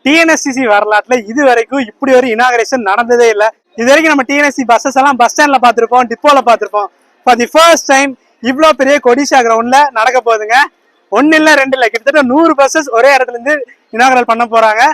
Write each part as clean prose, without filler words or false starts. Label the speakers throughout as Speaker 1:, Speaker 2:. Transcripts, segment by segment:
Speaker 1: TNSCC வரலாற்றுல இது வரைக்கும் இப்படி ஒரு இனாகரேஷன் நடந்ததே இல்லை. இது வரைக்கும் நம்ம டிஎன்எஸ்சி பஸ்ஸஸ் எல்லாம் பஸ் ஸ்டாண்ட்ல பார்த்துருப்போம், டிப்போல பார்த்துருப்போம். ஃபார் தி ஃபர்ஸ்ட் டைம் இவ்வளோ பெரிய கொடிஷா கிரவுண்ட்ல நடக்க போகுதுங்க. 1 இல்லை 2 இல்லை, கிட்டத்தட்ட 100 பஸ்ஸஸ் ஒரே இடத்துல இருந்து இனாகரேட் பண்ண போறாங்க.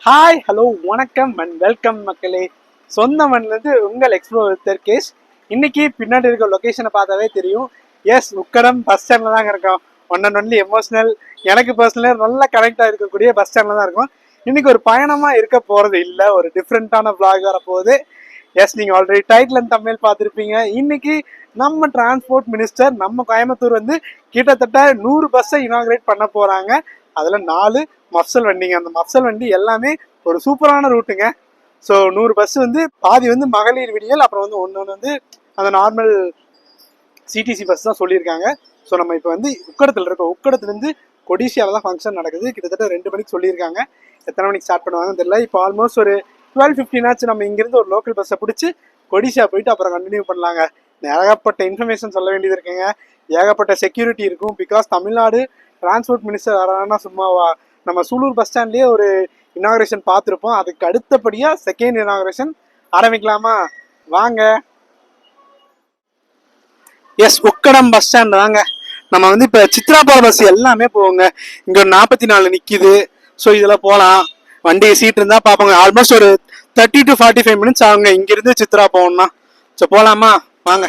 Speaker 1: ஹாய், ஹலோ, வணக்கம் அண்ட் வெல்கம் மக்களே. சொந்த மண்ணிலிருந்து உங்கள் எக்ஸ்ப்ளோரர் ஆர்கேஷ். இன்னைக்கு பின்னாடி இருக்க லொக்கேஷனை பார்த்தாவே தெரியும். எஸ், உக்கடம் பஸ் ஸ்டாண்டில் தாங்க இருக்கோம். ஒன் அண்ட் ஒன்லி எமோஷனல், எனக்கு பர்சனலாக நல்லா கனெக்டாக இருக்கக்கூடிய பஸ் ஸ்டாண்டில் தான் இருக்கும். இன்னைக்கு ஒரு பயணமாக இருக்க போகிறது இல்லை, ஒரு டிஃப்ரெண்ட்டான விளாக் வரப்போகுது. எஸ், நீங்கள் ஆல்ரெடி டைட்டில் அண்ட் தமிழ் பார்த்துருப்பீங்க. இன்னைக்கு நம்ம டிரான்ஸ்போர்ட் மினிஸ்டர் நம்ம கோயம்புத்தூர் வந்து கிட்டத்தட்ட 100 பஸ்ஸை இனாகிரேட் பண்ண போகிறாங்க. அதில் 4 மஃப்சல் வண்டிங்க. அந்த மஃப்சல் வண்டி எல்லாமே ஒரு சூப்பரான ரூட்டுங்க. ஸோ 100 பஸ் வந்து பாதி வந்து மகளிர் விடியல், அப்புறம் வந்து ஒன்று வந்து அந்த நார்மல் சிடிசி பஸ் தான் சொல்லியிருக்காங்க. ஸோ நம்ம இப்போ வந்து உக்கடத்தில் இருக்கோம். உக்கடத்துலேருந்து கொடிஷியாவில் தான் ஃபங்க்ஷன் நடக்குது. கிட்டத்தட்ட 2 மணிக்கு சொல்லியிருக்காங்க. எத்தனை மணிக்கு ஸ்டார்ட் பண்ணுவாங்கன்னு தெரியல. இப்போ ஆல்மோஸ்ட் ஒரு 12:15 ஆச்சு. நம்ம இங்கேருந்து ஒரு லோக்கல் பஸ்ஸை பிடிச்சி கொடிஷியா போயிட்டு அப்புறம் கண்டினியூ பண்ணலாங்க. ஏகப்பட்ட இன்ஃபர்மேஷன் சொல்ல வேண்டியது இருக்குங்க. ஏகப்பட்ட செக்யூரிட்டி இருக்கும். பிகாஸ் தமிழ்நாடு டிரான்ஸ்போர்ட் மினிஸ்டர் வரானா சும்மாவா? நம்ம சூலூர் பஸ் ஸ்டாண்ட்லேயே ஒரு இனாகரேஷன் பார்த்துருப்போம். அதுக்கு அடுத்தபடியாக செகண்ட் இனாகரேஷன் ஆரம்பிக்கலாமா? வாங்க. எஸ், உக்கடம் பஸ் ஸ்டாண்ட் தாங்க. நம்ம வந்து இப்போ சித்ரா போகிற பஸ் எல்லாமே போவோங்க. இங்கே ஒரு 44 நிற்கிது. ஸோ இதில் போகலாம். வண்டி சீட் இருந்தால் பார்ப்போங்க. ஆல்மோஸ்ட் ஒரு 30 to 45 மினிட்ஸ் ஆகுங்க இங்கேருந்து சித்ரா போகணும்னா. ஸோ போகலாமா? வாங்க.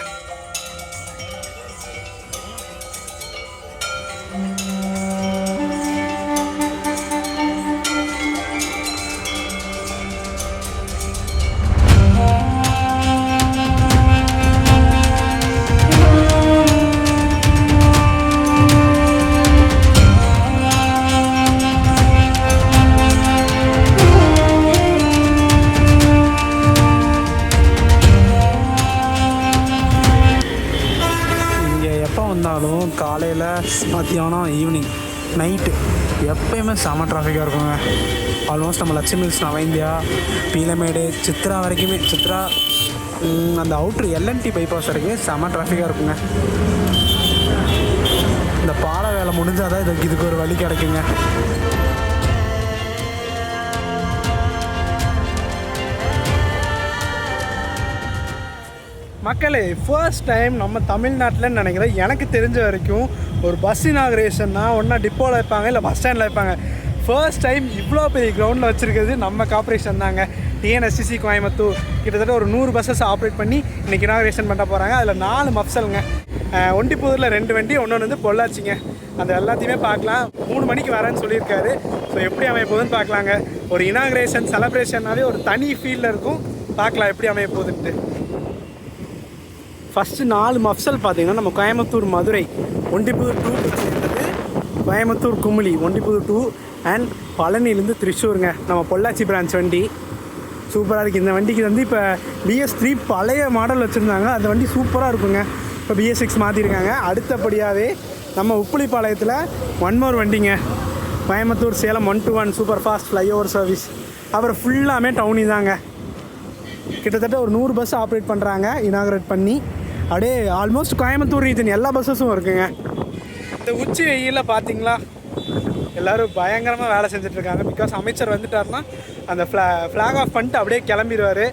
Speaker 1: காலையில், மத்தியானம், ஈவினிங், நைட்டு எப்போயுமே செம டிராஃபிக்காக இருக்குங்க. ஆல்மோஸ்ட் நம்ம லட்சுமி மில்ஸ், நவைந்தியா, பீலமேடு, சித்ரா வரைக்குமே, சித்ரா அந்த அவுட்ரு எல்என்டி பைபாஸ் வரைக்குமே செம டிராஃபிக்காக இருக்குங்க. இந்த பாலை வேலை முடிஞ்சால் தான் இதுக்கு ஒரு வழி கிடைக்குங்க. மக்களே, ஃபர்ஸ்ட் டைம் நம்ம தமிழ்நாட்டில்னு நினைக்கிறேன். எனக்கு தெரிஞ்ச வரைக்கும் ஒரு பஸ் இனாகரேஷன்னா ஒன்றா டிப்போவில் வைப்பாங்க, இல்லை பஸ் ஸ்டாண்டில் வைப்பாங்க. ஃபர்ஸ்ட் டைம் இவ்வளோ பெரிய கிரவுண்டில் வச்சுருக்கிறது நம்ம கார்பரேஷன் தாங்க. டிஎன்எஸ்சிசி கோயம்புத்தூர் கிட்டத்தட்ட ஒரு 100 பஸ்ஸஸ் ஆப்ரேட் பண்ணி இன்றைக்கி இனாகரேஷன் பண்ண போகிறாங்க. அதில் 4 மஃப்சலுங்க. ஒண்டிப்புதூரில் 2 வண்டி, ஒன்று வந்து பொள்ளாச்சிங்க. அந்த எல்லாத்தையுமே பார்க்கலாம். 3 மணிக்கு வரேன்னு சொல்லியிருக்காரு. ஸோ எப்படி அமைய போகுதுன்னு பார்க்கலாங்க. ஒரு இனாகரேஷன் செலப்ரேஷன்னாலே ஒரு தனி ஃபீல்டில் இருக்கும். பார்க்கலாம் எப்படி அமைய போகுதுன்ட்டு. ஃபஸ்ட்டு 4 மஃப்சல் பார்த்தீங்கன்னா நம்ம கோயம்புத்தூர் மதுரை, ஒண்டிப்புதூர் 2 சேர்ந்தது, கோயம்புத்தூர் குமுளி, ஒண்டிப்புதூர் 2 அண்ட் பழனிலேருந்து திருச்சூருங்க. நம்ம பொள்ளாச்சி பிரான்ச் வண்டி சூப்பராக இருக்குது. இந்த வண்டிக்கு வந்து இப்போ BS3 பழைய மாடல் வச்சுருந்தாங்க. அந்த வண்டி சூப்பராக இருக்குங்க. இப்போ BS6 மாற்றிருக்காங்க. அடுத்தபடியாகவே நம்ம உப்புளிப்பாளையத்தில் 1 more வண்டிங்க. Coimbatore Salem 121 super fast flyover service. அப்புறம் ஃபுல்லாமே டவுனி தாங்க. கிட்டத்தட்ட ஒரு 100 பஸ் ஆப்ரேட் பண்ணுறாங்க இனாகரேட் பண்ணி. அப்படியே ஆல்மோஸ்ட் கோயம்புத்தூர் ரீஜன் எல்லா பஸ்ஸஸும் இருக்குங்க. இந்த உச்சி வெயிலில் பார்த்தீங்களா எல்லோரும் பயங்கரமாக வேலை செஞ்சிட்ருக்காங்க. பிகாஸ் அமைச்சர் வந்துட்டார்னா அந்த ஃப்ளாக் ஆஃப் பண்ணிட்டு அப்படியே கிளம்பிடுவார்.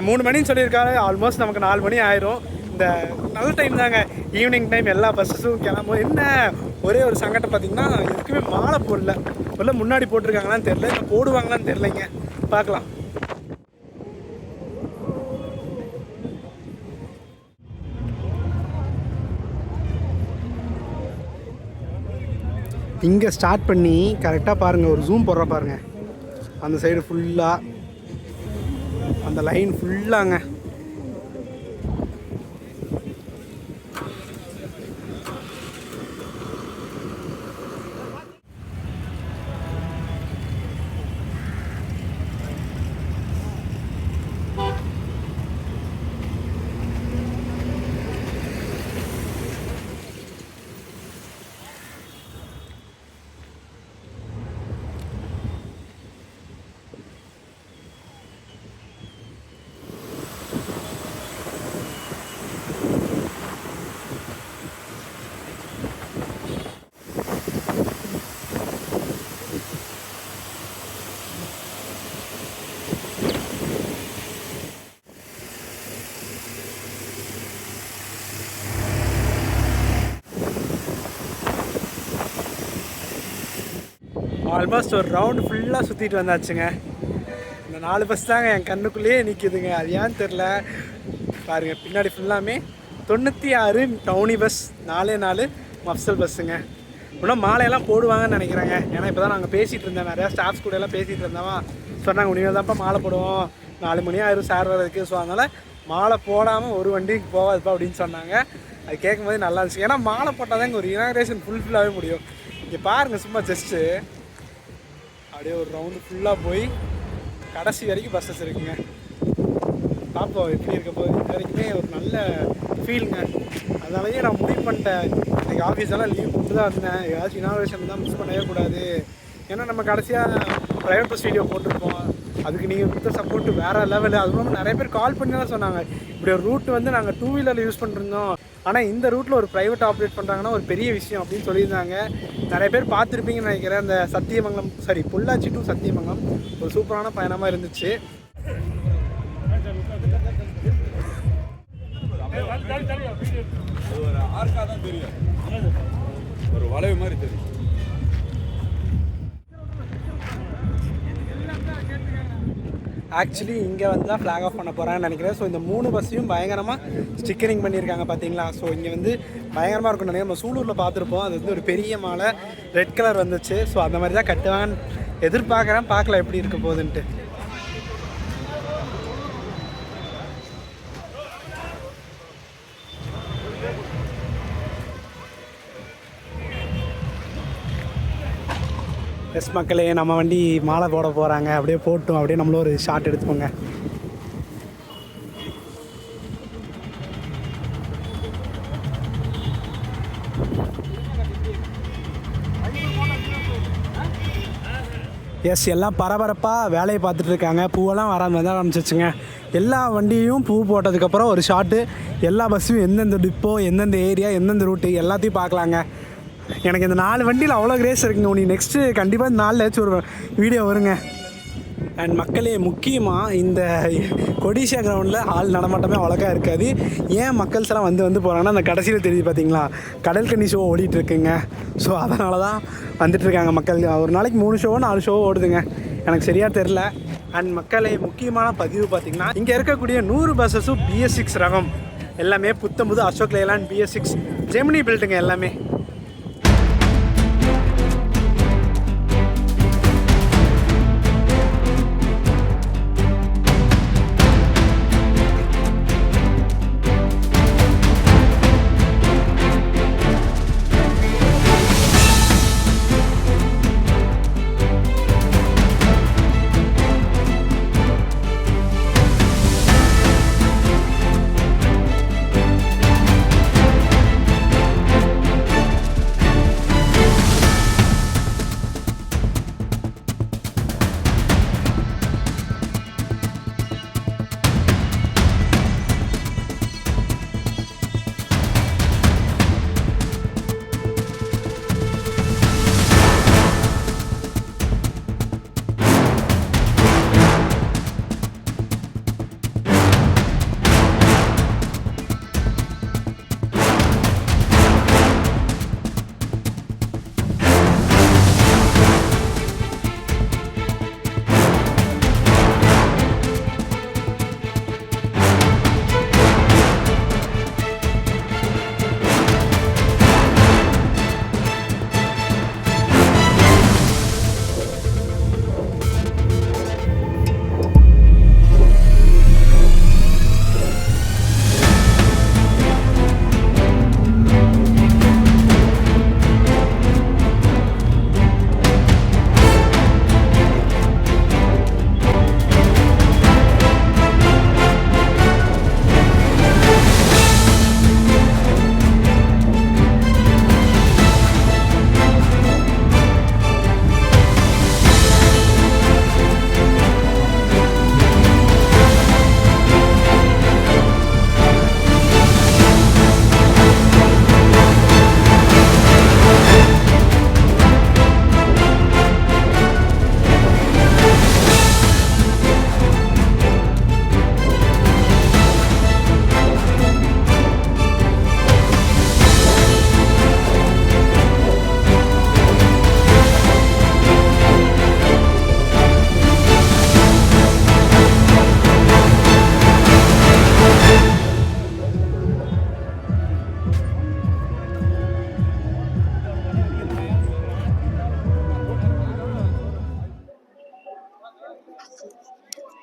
Speaker 1: 3 மணின்னு சொல்லியிருக்காரு. ஆல்மோஸ்ட் நமக்கு 4 மணி ஆயிரும். இந்த நல்ல டைம் தாங்க, ஈவினிங் டைம் எல்லா பஸ்ஸஸும் கிளம்பும். என்ன ஒரே ஒரு சங்கடம் பார்த்தீங்கன்னா, இதுக்குமே மாலை போடல. முன்னாடி போட்டிருக்காங்களான்னு தெரில, இல்லை போடுவாங்களான்னு தெரிலைங்க. பார்க்கலாம். இங்கே ஸ்டார்ட் பண்ணி கரெக்டாக பாருங்கள், ஒரு ஜூம் போடுற பாருங்கள், அந்த சைடு ஃபுல்லாக அந்த லைன் ஃபுல்லாங்க. ஆல்மோஸ்ட் ஒரு ரவுண்டு ஃபுல்லாக சுற்றிட்டு வந்தாச்சுங்க. இந்த 4 பஸ் தாங்க என் கண்ணுக்குள்ளேயே நிற்கிதுங்க. அது ஏன்னு தெரில. பாருங்கள், பின்னாடி ஃபுல்லாமே 96 டவுனி பஸ், 4 மஃப்சல் பஸ்ஸுங்க. இன்னும் மாலையெல்லாம் போடுவாங்கன்னு நினைக்கிறாங்க. ஏன்னா இப்போ தான் நாங்கள் பேசிகிட்டு இருந்தேன், நிறையா ஸ்டாஃப்ஸ் கூட எல்லாம் பேசிகிட்டு இருந்தோமா. சொன்னாங்க உனியில் தான்ப்பா மாலை போடுவோம், 4 மணி ஆயிரும் சார் வர்றதுக்கு. ஸோ அதனால் மாலை போடாமல் ஒரு வண்டிக்கு போகாதுப்பா அப்படின்னு சொன்னாங்க. அது கேட்கும்போது நல்லா இருந்துச்சு. ஏன்னா மாலை போட்டால் தான் இங்கே ஒரு இனாக்ரேஷன் ஃபுல்லாகவே முடியும். இங்கே பாருங்கள், சும்மா ஜஸ்ட்டு அப்படியே ஒரு ரவுண்டு ஃபுல்லாக போய் கடைசி வரைக்கும் பஸ்ஸஸ் இருக்குங்க. பார்ப்போம் எப்படி இருக்க போது. இது வரைக்குமே ஒரு நல்ல ஃபீலுங்க. அதனாலேயே நான் முடிவு பண்ணிட்டேன், எனக்கு ஆஃபீஸெல்லாம் லீவ் போட்டு தான் இருந்தேன். ஏதாச்சும் இனாகுரேஷன் தான் மிஸ் பண்ணவே கூடாது. ஏன்னா நம்ம கடைசியாக ப்ரைவேட் பஸ் வீடியோ போட்டிருப்போம், அதுக்கு நீங்கள் கொடுத்த சப்போர்ட்டு வேறு லெவலு. அது இல்லாமல் நிறைய பேர் கால் பண்ணி தான் சொன்னாங்க, இப்படி ஒரு ரூட் வந்து நாங்கள் 2 வீலரில் யூஸ் பண்ணிருந்தோம், ஆனால் இந்த ரூட்டில் ஒரு ப்ரைவேட் ஆப்ரேட் பண்ணுறாங்கன்னா ஒரு பெரிய விஷயம் அப்படின்னு சொல்லியிருந்தாங்க. நிறைய பேர் பார்த்துருப்பீங்கன்னு நினைக்கிறேன். அந்த சத்தியமங்கலம், சாரி பொள்ளாச்சி டு சத்தியமங்கலம் ஒரு சூப்பரான பயணமாக இருந்துச்சு.
Speaker 2: ஒரு வளைவு மாதிரி தெரியும்.
Speaker 1: ஆக்சுவலி இங்கே வந்து தான் ஃப்ளாக் ஆஃப் பண்ண போகிறாங்கன்னு நினைக்கிறேன். ஸோ இந்த 3 பஸ்ஸையும் பயங்கரமாக ஸ்டிக்கரிங் பண்ணியிருக்காங்க பார்த்தீங்களா. ஸோ இங்கே வந்து பயங்கரமாக இருக்கும்னு நினைக்கிறேன். நம்ம சூலூரில் பார்த்துருப்போம், அது வந்து ஒரு பெரிய மாலை ரெட் கலர் வந்துச்சு. ஸோ அந்த மாதிரி தான் கட்டுவாங்கன்னு எதிர்பார்க்குறேன். பார்க்கலாம் எப்படி இருக்க போகுதுன்ட்டு. எஸ் மக்களே, நம்ம வண்டி மாலை போட போகிறாங்க. அப்படியே போட்டோம், அப்படியே நம்மளும் ஒரு ஷாட் எடுத்துக்கோங்க. எஸ், எல்லாம் பரபரப்பாக வேலையை பார்த்துட்ருக்காங்க. பூவெல்லாம் வர ஆரம்பிச்சிச்சுங்க. எல்லா வண்டியும் பூ போட்டதுக்கப்புறம் ஒரு ஷாட்டு, எல்லா பஸ்ஸும் எந்தெந்த டிப்போ, எந்தெந்த ஏரியா, எந்தெந்த ரூட்டு எல்லாத்தையும் பார்க்கலாங்க. எனக்கு இந்த 4 வண்டியில் அவ்வளோ கிரேஸ் இருக்குங்க. உனி நெக்ஸ்ட்டு கண்டிப்பாக இந்த 4 ஏதாச்சும் ஒரு வீடியோ வருங்க. அண்ட் மக்களே, முக்கியமாக இந்த கொடிஷா கிரவுண்டில் ஆள் நடமாட்டமே அவ்வளோக்கா இருக்காது. ஏன் மக்கள்ஸ் எல்லாம் வந்து போகிறாங்கன்னா, அந்த கடைசியில் தெரியுது பார்த்தீங்களா, கடல் கன்னி ஷோ ஓடிட்டுருக்குங்க. ஸோ அதனால தான் வந்துட்டுருக்காங்க மக்கள். ஒரு நாளைக்கு 3 ஷோவோ 4 ஷோவோ ஓடுதுங்க, எனக்கு சரியாக தெரில. அண்ட் மக்களே, முக்கியமான பதிவு பார்த்திங்கன்னா, இங்கே இருக்கக்கூடிய 100 பஸ்ஸஸும் BS6 ரகம், எல்லாமே புத்தம்புது அசோக் லேலாண்ட் BS6 ஜெமினி பில்ட்டுங்க எல்லாமே.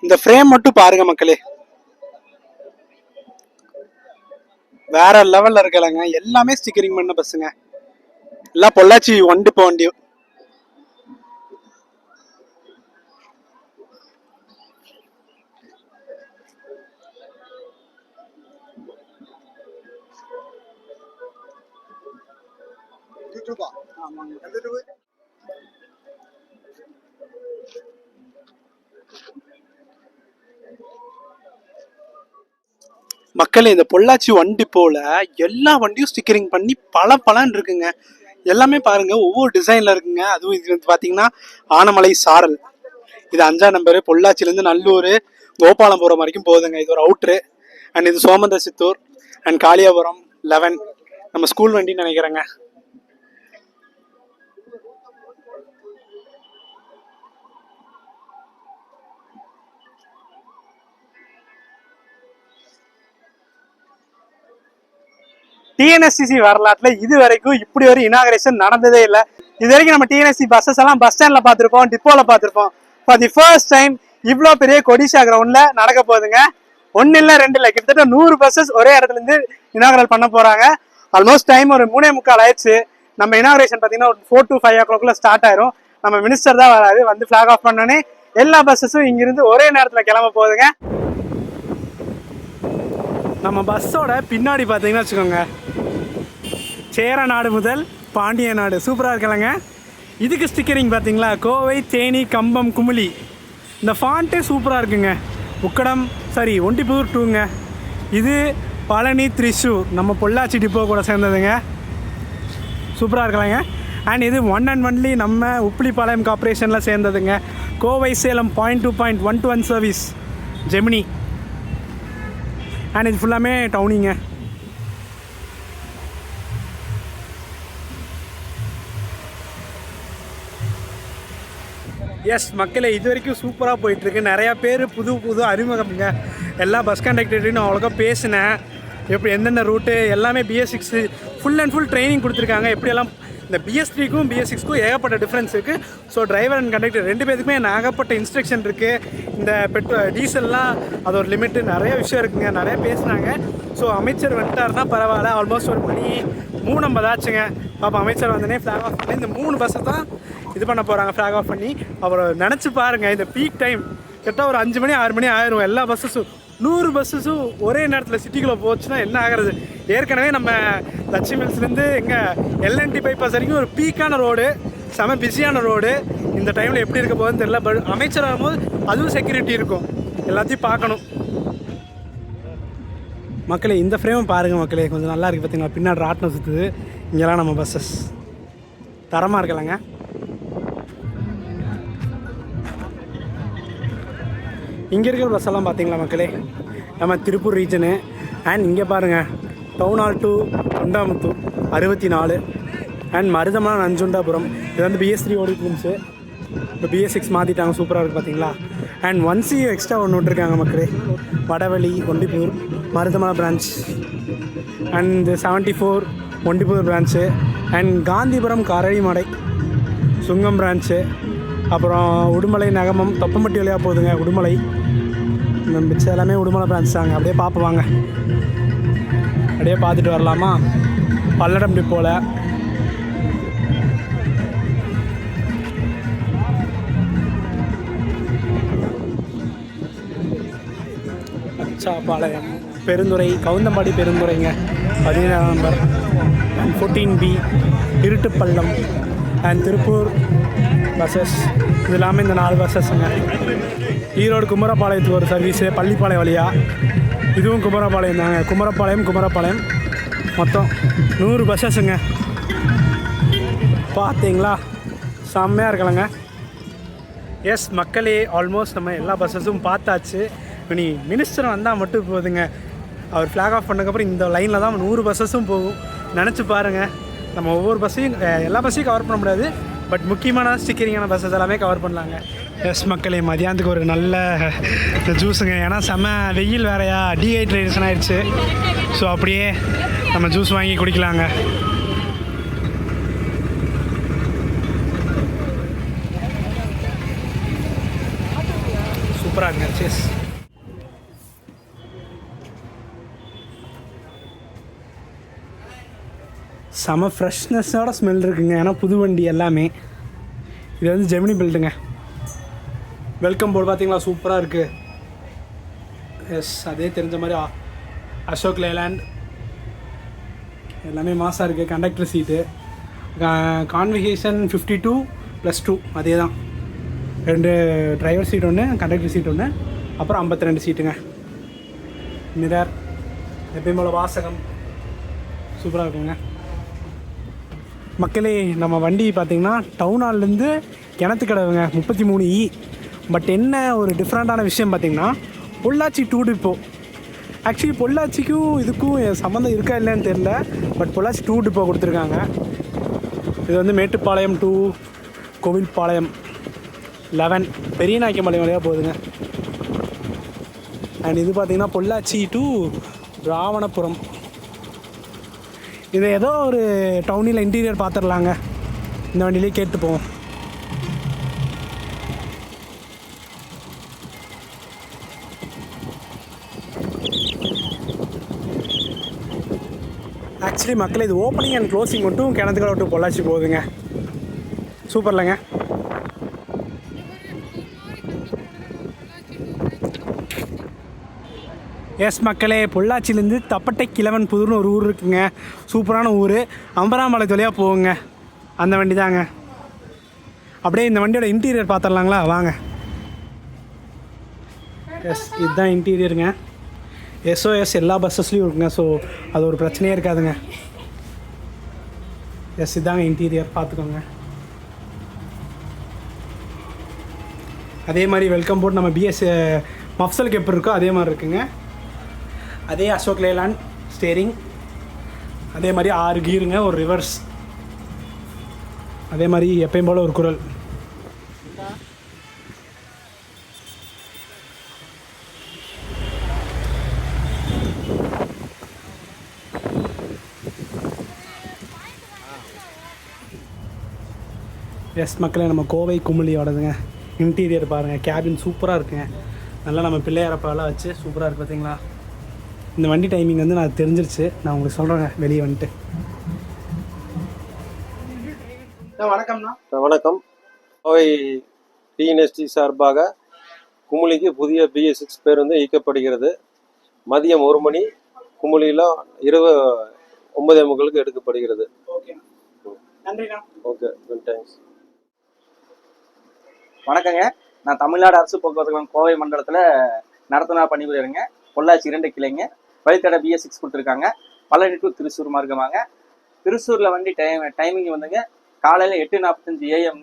Speaker 1: இந்த ஃப்ரேம் மட்டும் பாருங்க மக்களே, வேற லெவல்ல இருக்கலங்க. எல்லாமே ஸ்டிக்கரிங் பண்ண பஸ்ஸுங்க. எல்லாம் பொள்ளாச்சி ஒன் டிப்போ வண்டி. மக்களே இந்த பொள்ளாச்சி ஒன் டிப்போல எல்லா வண்டியும் ஸ்டிக்கரிங் பண்ணி பல பலன்னு இருக்குங்க. எல்லாமே பாருங்க ஒவ்வொரு டிசைன்ல இருக்குங்க. அதுவும் இது வந்து பாத்தீங்கன்னா ஆனமலை சாரல், இது 5ஆம் நம்பரு. பொள்ளாச்சிலேருந்து நல்லூர் கோபாலபுரம் வரைக்கும் போகுதுங்க. இது ஒரு அவுட்ரு. அண்ட் இது சோமந்த சித்தூர் அண்ட் காளியாபுரம் 11 நம்ம ஸ்கூல் வண்டின்னு நினைக்கிறேங்க. டிஎன்எஸ்சிசி வரலாற்றுல இது வரைக்கும் இப்படி ஒரு இனாகரேஷன் நடந்ததே இல்லை. இது வரைக்கும் நம்ம டிஎன்எஸ்சி பஸ்ஸஸ் எல்லாம் பஸ் ஸ்டாண்ட்ல பார்த்துருப்போம், டிப்போல பார்த்துருப்போம். ஃபார் தி ஃபர்ஸ்ட் டைம் இவ்வளோ பெரிய கொடிஷா கிரவுண்ட்ல நடக்க போகுதுங்க. ஒன்னு இல்லை ரெண்டு இல்லை, கிட்டத்தட்ட 100 பஸ்ஸஸ் ஒரே இடத்துல இருந்து இனாகரல் பண்ண போறாங்க. ஆல்மோஸ்ட் டைம் ஒரு 3:45 ஆயிடுச்சு. நம்ம இனாகரேஷன் பார்த்தீங்கன்னா ஒரு 4 to 5 o'clock ஸ்டார்ட் ஆயிரும். நம்ம மினிஸ்டர் தான் வராது, வந்து ஃபிளாக் ஆஃப் பண்ணோன்னே எல்லா பஸ்ஸஸும் இங்கிருந்து ஒரே நேரத்தில் கிளம்ப போகுதுங்க. நம்ம பஸ்ஸோட பின்னாடி பார்த்தீங்கன்னா வச்சுக்கோங்க, சேர நாடு முதல் பாண்டிய நாடு சூப்பராக இருக்கலங்க. இதுக்கு ஸ்டிக்கரிங் பார்த்தீங்களா, கோவை, தேனி, கம்பம், குமுளி. இந்த ஃபாண்ட்டே சூப்பராக இருக்குங்க. உக்கடம் சாரி ஒண்டிப்பூர் 2ங்க. இது பழனி, திரிசூர் நம்ம பொள்ளாச்சி டிப்போ கூட சேர்ந்ததுங்க. சூப்பராக இருக்கலாங்க. அண்ட் இது ஒன் அண்ட் ஒன்லி நம்ம உப்பிலிப்பாளையம் கார்பரேஷனில் சேர்ந்ததுங்க. Kovai Salem point 1 service Gemini. And இது ஃபுல்லாமே டவுனிங்க. எஸ் மக்களே, இது வரைக்கும் சூப்பராக போயிட்டுருக்கு. நிறையா பேர் புது அறிமுகம்ங்க. எல்லா பஸ் கண்டக்டர்டையும் நான் அவ்வளோக்கா பேசினேன். எப்படி எந்தெந்த ரூட்டு எல்லாமே BS6 full and full training கொடுத்துருக்காங்க. எப்படியெல்லாம் இந்த BS3க்கும் BS6க்கும் ஏகப்பட்ட டிஃப்ரென்ஸ் இருக்குது. ஸோ டிரைவர் அண்ட் கண்டக்டர் 2 பேருக்குமே ஏகப்பட்ட இன்ஸ்ட்ரக்ஷன் இருக்குது. இந்த டீசல்லாம் அது ஒரு லிமிட்டு, நிறைய விஷயம் இருக்குங்க. நிறைய பேசுனாங்க. ஸோ அமைச்சர் வந்துட்டாருன்னா பரவாயில்ல. ஆல்மோஸ்ட் ஒரு மணி 3:50 ஆச்சுங்க. அப்போ அமைச்சர் வந்தோடனே ஃப்ளாக் ஆஃப் பண்ணி இந்த 3 பஸ்ஸை தான் இது பண்ண போகிறாங்க. ஃப்ளாக் ஆஃப் பண்ணி அப்புறம் நினச்சி பாருங்கள், இந்த பீக் டைம் கரெக்டாக ஒரு 5 மணி 6 மணி ஆயிரும். எல்லா பஸ்ஸஸும் 100 பஸ்ஸஸும் ஒரே நேரத்தில் சிட்டிக்குள்ளே போச்சுன்னா என்ன ஆகிறது? ஏற்கனவே நம்ம லட்சுமி மில்ஸ்லேருந்து எங்கள் LNT பைபாஸ் வரைக்கும் ஒரு பீக்கான ரோடு, செம பிஸியான ரோடு. இந்த டைமில் எப்படி இருக்க போகுதுன்னு தெரியல. பட் அமைச்சர் ஆகும்போது அதுவும் செக்யூரிட்டி இருக்கும், எல்லாத்தையும் பார்க்கணும். மக்களே இந்த ஃப்ரேமும் பாருங்கள் மக்களே, கொஞ்சம் நல்லா இருக்குது பார்த்தீங்களா? பின்னாடி ராட்டினம் சுற்றுது. இங்கெல்லாம் நம்ம பஸ்ஸஸ் தரமாக இருக்கலாங்க. இங்கே இருக்கிற பஸ்ஸெல்லாம் பார்த்தீங்களா மக்களே, நம்ம திருப்பூர் ரீஜனு. அண்ட் இங்கே பாருங்கள், town hall to Thondamuthur 64 and Marudhamalai Nanjundapuram. இது வந்து BS3 ஓடிட்டு இருந்துச்சு, இப்போ BS6 மாற்றிட்டாங்க. சூப்பராக இருக்குது பார்த்தீங்களா? அண்ட் 1C எக்ஸ்ட்ரா ஒன்று விட்டுருக்காங்க மக்களே. Vadavalli Ondipur Marudhamalai branch and 74 Ondipur branch and Gandhipuram Karadimadai Sungam branch. அப்புறம் உடுமலை நகமம் தொப்பம்பட்டி வழியாக போகுதுங்க. உடுமலை மிச்சம் எல்லாமே உடுமலை பிரான்ச் தாங்க. அப்படியே பார்ப்போம், அப்படியே பார்த்துட்டு வரலாமா? பல்லடம் டிப்போல அச்சாபாளையம், பெருந்துறை, கவுந்தம்பாடி பெருந்துறைங்க 17ஆம் number and 14B Iruttupallam and Tiruppur buses. இது இல்லாமல் இந்த 4 பஸ்ஸஸ்ங்க. ஈரோடு குமரப்பாளையத்துக்கு ஒரு சர்வீஸு பள்ளிப்பாளையம் வழியாக, இதுவும் குமரப்பாளையம் தாங்க. குமரப்பாளையம் மொத்தம் 100 பஸ்ஸஸுங்க. பார்த்தீங்களா? செம்மையாக இருக்கலங்க. எஸ் மக்களே, ஆல்மோஸ்ட் நம்ம எல்லா பஸ்ஸஸும் பார்த்தாச்சு. இனி மினிஸ்டர் வந்தால் மட்டும் போகுதுங்க. அவர் ஃப்ளாக் ஆஃப் பண்ணதுக்கப்புறம் இந்த லைனில் தான் 100 பஸ்ஸஸும் போகும். நினச்சி பாருங்கள், நம்ம ஒவ்வொரு பஸ்ஸையும் எல்லா பஸ்ஸையும் கவர் பண்ண முடியாது, பட் முக்கியமான ஸ்டிக்கரிங்கான பஸ்ஸஸ் எல்லாமே கவர் பண்ணலாங்க. எஸ் மக்களே, மதியானத்துக்கு ஒரு நல்ல ஜூஸுங்க. ஏன்னா செம்ம வெயில் வேறையா, டீஹைட்ரேஷன் ஆகிடுச்சு. ஸோ அப்படியே நம்ம ஜூஸ் வாங்கி குடிக்கலாங்க. சூப்பராக இருக்குங்க. சேஸ். செம ஃப்ரெஷ்னஸோட ஸ்மெல் இருக்குங்க. ஏன்னா புது வண்டி எல்லாமே. இது வந்து ஜெமினி பில்டுங்க. வெல்கம் போர்டு பார்த்தீங்களா, சூப்பராக இருக்குது. எஸ், அதே தெரிஞ்ச மாதிரி அசோக் லேலாண்ட் எல்லாமே மாசாக இருக்குது. கண்டக்டர் சீட்டு, கான்வெகேஷன் 52+2 அதே தான். 2 டிரைவர் சீட் ஒன்று, கண்டக்டர் சீட் ஒன்று, அப்புறம் 52 சீட்டுங்க. மிரர் எப்பயும் போல் வாசகம் சூப்பராக இருக்குங்க. மக்களே, நம்ம வண்டி பார்த்திங்கன்னா டவுன் ஹால்லேருந்து கிணத்துக்கடவுங்க 33E. பட் என்ன ஒரு டிஃப்ரெண்ட்டான விஷயம் பார்த்திங்கன்னா, பொள்ளாச்சி 2 டிப்போ. ஆக்சுவலி பொள்ளாச்சிக்கும் இதுக்கும் சம்மந்தம் இருக்கா இல்லைன்னு தெரில. பட் பொள்ளாச்சி 2 டிப்போ கொடுத்துருக்காங்க. இது வந்து மேட்டுப்பாளையம் டு கோவில்பாளையம் 11 பெரிய நாய்க்கம்பாளையம் வழியாக போகுதுங்க. அண்ட் இது பார்த்திங்கன்னா பொள்ளாச்சி டு ராவணபுரம். இது ஏதோ ஒரு டவுனில் இன்டீரியர் பார்த்துடலாங்க. இந்த வண்டியிலே கேட்டு போவோம். ஆக்சுவலி மக்கள், இது ஓப்பனிங் அண்ட் க்ளோசிங் மட்டும் கிணத்துக்கடை டு பொள்ளாச்சி போகுதுங்க. சூப்பர் இல்லைங்க? எஸ் மக்களே, பொள்ளாச்சிலேருந்து தப்பட்டை கிழவன் புதூர்னு ஒரு ஊர் இருக்குங்க. சூப்பரான ஊர். அம்பராம்பாளையத்து வழியாக போகுங்க. அந்த வண்டி தாங்க. அப்படியே இந்த வண்டியோட இன்டீரியர் பார்த்துடலாங்களா, வாங்க. எஸ், இதுதான் இன்டீரியருங்க. எஸ்ஓஎஸ் எல்லா பஸ்ஸஸ்லேயும் இருக்குங்க. ஸோ அது ஒரு பிரச்சனையே இருக்காதுங்க. எஸ், இதாங்க இன்டீரியர், பார்த்துக்கோங்க. அதே மாதிரி வெல்கம் போர்ட் நம்ம பிஎஸ் மஃப்சலுக்கு எப்படி இருக்கோ அதே மாதிரி இருக்குங்க. அதே அசோக் லேலாண்ட் ஸ்டேரிங், அதே மாதிரி 6 கீருங்க, ஒரு ரிவர்ஸ், அதே மாதிரி எப்பயும் போல் ஒரு குரல். எஸ் மக்களே, நம்ம கோவை குமுளியோடதுங்க. இன்டீரியர் பாருங்கள், கேபின் சூப்பராக இருக்குங்க. நல்லா நம்ம பிள்ளையாரப்பாலாம் வச்சு சூப்பராக இருக்குது பார்த்தீங்களா. இந்த வண்டி டைமிங் வந்து நான் தெரிஞ்சிருச்சு, நான் உங்களுக்கு சொல்கிறேங்க வெளியே வந்துட்டு. வணக்கம்ண்ணா.
Speaker 3: வணக்கம். கோவை டிஎன்எஸ்டி சார்பாக குமுளிக்கு புதிய BS6 பேருந்து இயக்கப்படுகிறது. மதியம் 1 மணி குமுளியில் இரவு 9:45 எடுக்கப்படுகிறது.
Speaker 1: ஓகே, நன்றிண்ணா.
Speaker 3: Okay, thanks.
Speaker 4: வணக்கங்க. நான் தமிழ்நாடு அரசு போக்குவரத்து கழகம் கோவை மண்டலத்தில் நடத்துனா பணிபுரியறேங்க. பொள்ளாச்சி 2 கிளைங்க. வழித்தட BS6 கொடுத்துருக்காங்க. பழனி டு திருச்சூர் மார்க்கமாங்க. திருச்சூரில் வண்டி டைமிங் வந்துங்க காலையில் 8:45 AM,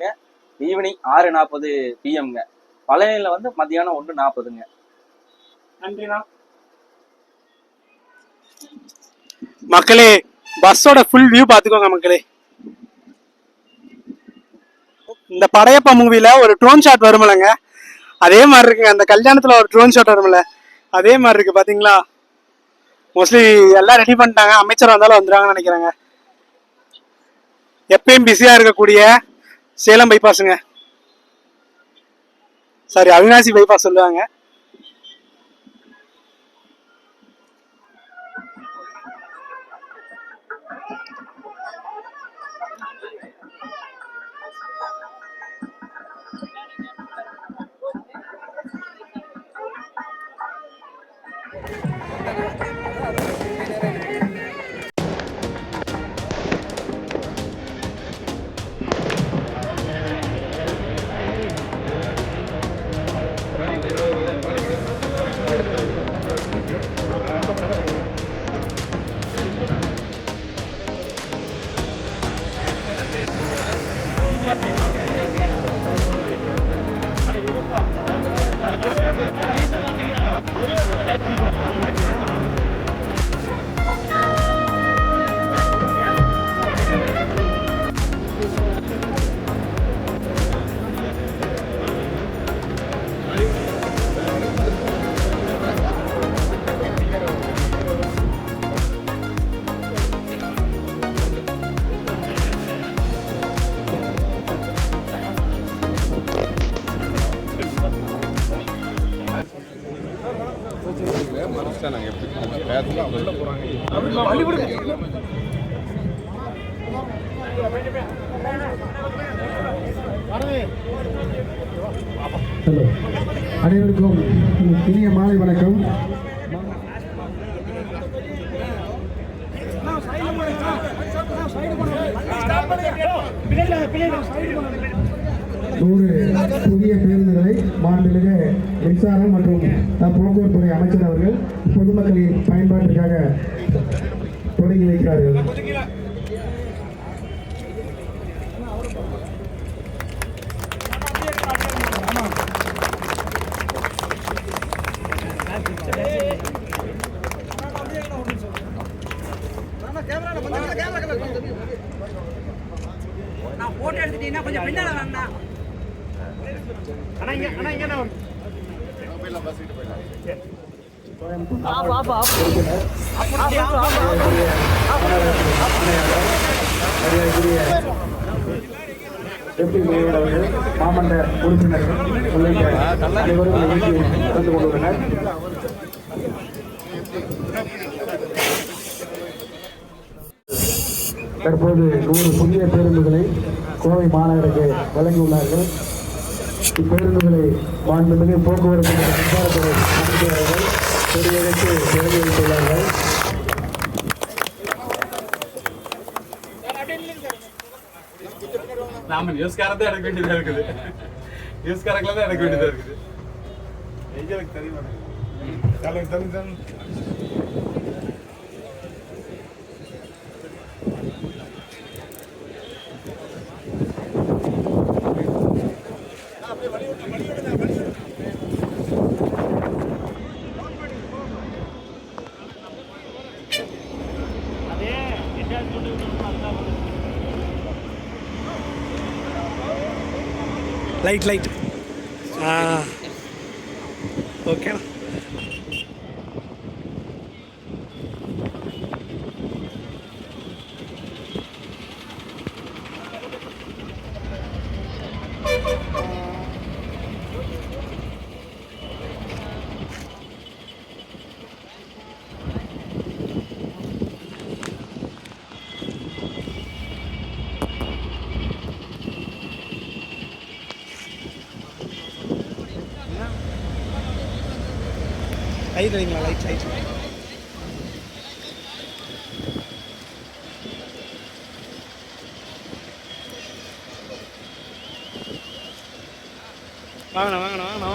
Speaker 4: ஈவினிங் 6:40 PM. பழனியில் வந்து மத்தியானம் 1:40.
Speaker 1: நன்றிண்ணா. மக்களே, பஸ்ஸோட ஃபுல் வியூ பார்த்துக்கோங்க மக்களே. இந்த படையப்பா மூவில ஒரு ட்ரோன் ஷாட் வருமில்லங்க, அதே மாதிரி இருக்குங்க. அந்த கல்யாணத்துல ஒரு ட்ரோன் ஷாட் வரும்ல, அதே மாதிரி இருக்கு பாத்தீங்களா. மோஸ்ட்லி எல்லாம் ரெடி பண்ணிட்டாங்க. அமைச்சர் வந்தாலும் வந்துடுவாங்கன்னு நினைக்கிறாங்க. எப்பயும் பிஸியா இருக்கக்கூடிய சேலம் பைபாஸுங்க, சாரி அவினாசி பைபாஸ் சொல்லுவாங்க.
Speaker 2: லேட்டஸ்ட்டாக நாங்கள் எப்படி வேகமாக உள்ள போகிறாங்க.
Speaker 5: ஹலோ, அனைவருக்கும் இனிய மாலை வணக்கம். புதிய பேருந்துகளை மாண்புமிகு மின்சாரம் மற்றும் போக்குவரத்துறை அமைச்சர் அவர்கள் பொதுமக்களின் பயன்பாட்டிற்காக தொடங்கி வைக்கிறார்கள்.
Speaker 6: நான் போட்டோ எடுத்துட்டீங்கன்னா கொஞ்சம் பின்னால வாங்கண்ணா.
Speaker 5: மாமன்ற உறுப்பினர்கள் உள்ளிட்ட அனைவரும் கலந்து கொண்டுள்ளனர். தற்போது 100 புதிய பேருந்துகளை கோவை மாநகருக்கு வழங்கியுள்ளார்கள். இப்பேருந்துகளை மாண்புமிகு போக்குவரத்து மின்சாரத்துறை அமைச்சர்கள் கொடியெடுத்து தொடங்கி வைத்துள்ளார்கள்.
Speaker 2: நாம நியூஸ்காரன் தான் எடுக்க வேண்டியதாக இருக்குது. நியூஸ்காரங்களை தான் எடுக்க வேண்டியதாக இருக்குது. எங்களுக்கு தெரியுமா?
Speaker 1: லைட் ஓகேண்ணா. லைட் வைங்களா? லைட் வாங்கண்ணா.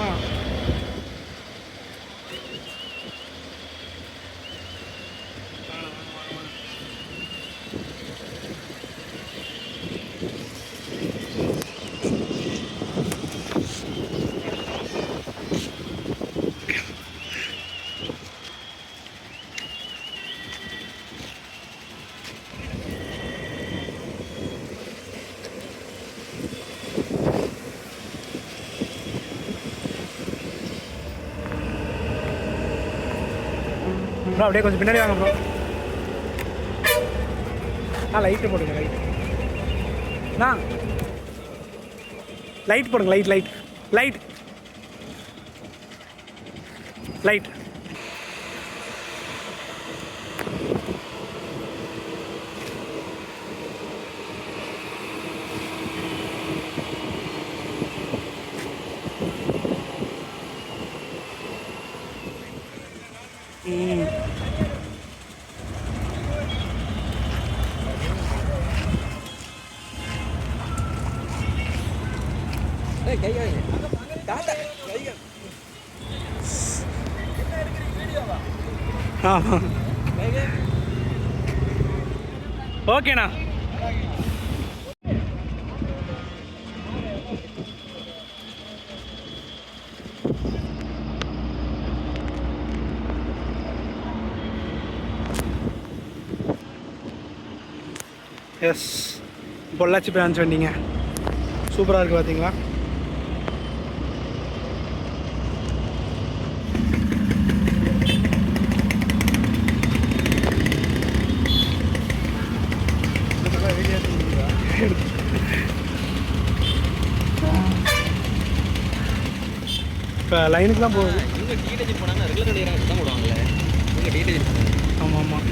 Speaker 1: ப்ரோ அப்படியே கொஞ்சம் பின்னாடி வாங்க ப்ரோ. லைட்டு போடுங்க. லைட் போடுங்க. லைட் ஓகேண்ணா. எஸ், பொள்ளாச்சி பிரான்ச் வண்டிங்க. சூப்பராக இருக்குது பார்த்தீங்களா? இப்போ லைனுக்கு தான் போகுது.
Speaker 4: இவங்க டிக்கெட் போனாங்கன்னா ரெகுலர் தான் போடுவாங்களே.
Speaker 1: ஆமாம் ஆமாம்.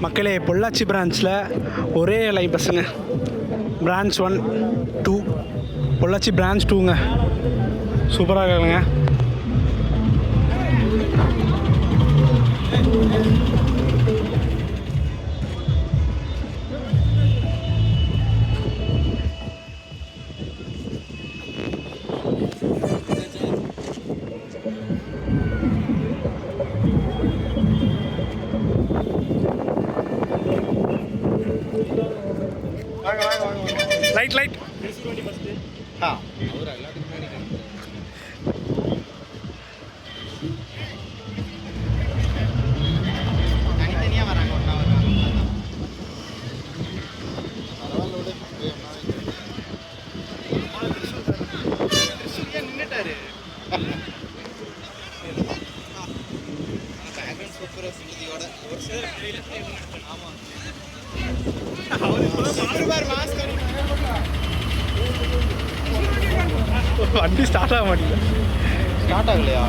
Speaker 1: மக்களே, பொள்ளாச்சி பிரான்ச்சில் ஒரே லைன் பஸ்ஸுங்க. பிரான்ச் 1, 2, பொள்ளாச்சி பிரான்ச் 2ங்க. சூப்பராக இருக்குங்க. லைட் லைட் வண்டி ஸ்டார்ட் ஆக மாட்டேங்குது.
Speaker 2: ஸ்டார்ட் ஆகலையா?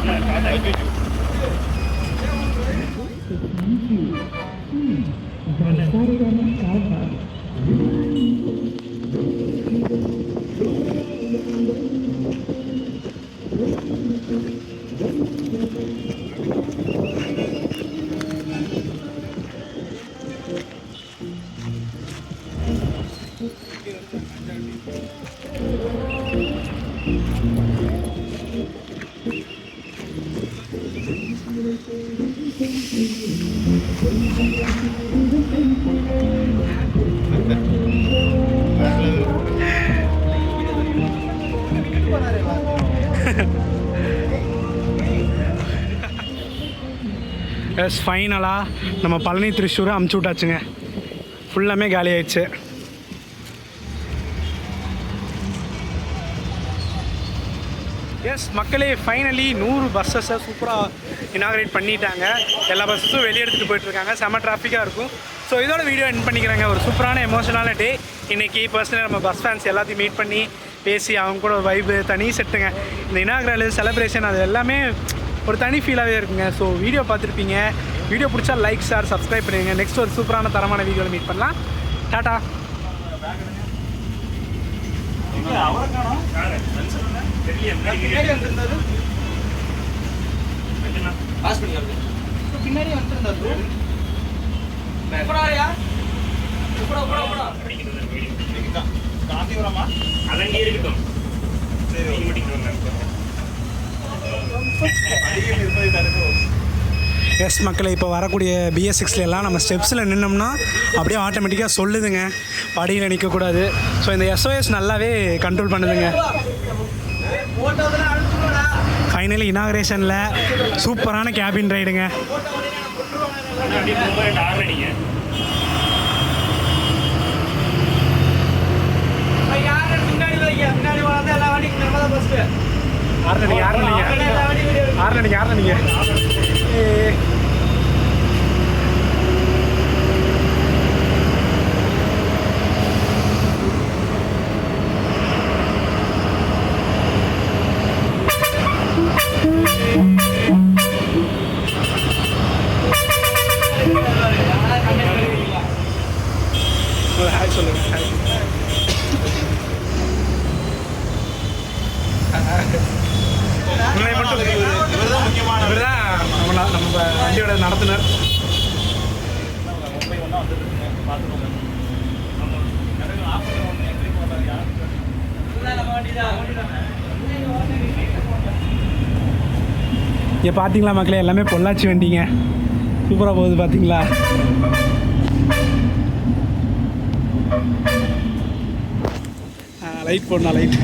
Speaker 1: எஸ், ஃபைனலாக நம்ம பழனி திருச்சூரை அமுச்சு விட்டாச்சுங்க. ஃபுல்லாமே காலி ஆயிடுச்சு. எஸ் மக்களே, ஃபைனலி 100 பஸ்ஸஸை சூப்பராக இனாகரேட் பண்ணிட்டாங்க. எல்லா பஸ்ஸஸும் வெளியே எடுத்துகிட்டு போயிட்டுருக்காங்க. செம்ம டிராஃபிக்காக இருக்கும். ஸோ இதோட வீடியோ எண்ட் பண்ணிக்கிறாங்க. ஒரு சூப்பரான எமோஷனலான டே இன்றைக்கி. பர்சனலாக நம்ம பஸ் ஃபேன்ஸ் எல்லாத்தையும் மீட் பண்ணி பேசி அவங்க கூட ஒரு வைப்பு தனி செட்டுங்க. இந்த இனாகரல் செலிப்ரேஷன் அது எல்லாமே ஒரு தனி ஃபீலாகவே இருக்குங்க. ஸோ வீடியோ பார்த்துருப்பீங்க. வீடியோ பிடிச்சா லைக், ஷேர், சப்ஸ்கிரைப் பண்ணுங்க. நெக்ஸ்ட் ஒரு சூப்பரான தரமான வீடியோவில் மீட் பண்ணலாம். டாட்டா.
Speaker 4: பின்னாடி வந்துருந்தாரு.
Speaker 2: காந்திபுரமா? அதங்கே இருக்கட்டும்.
Speaker 1: எஸ் மக்களை, இப்போ வரக்கூடிய BS6 எல்லாம் நம்ம ஸ்டெப்ஸில் நின்னோம்னா அப்படியே ஆட்டோமேட்டிக்காக சொல்லுதுங்க, படியில் நிற்கக்கூடாது. ஸோ இந்த SOS நல்லாவே கண்ட்ரோல் பண்ணுதுங்க. ஃபைனலி இனாகரேஷனில் சூப்பரான கேபின் ரைடுங்க. யாருன்னு ஹாய் சொல்லுங்க. உங்களை மட்டும் இவர் தான் முக்கியமான, இவர் தான் நம்ம இங்கே பார்த்தீங்களா மக்களே, எல்லாமே பொள்ளாச்சி வண்டிங்க. சூப்பராக போகுது பார்த்தீங்களா. லைட் போடணும், லைட்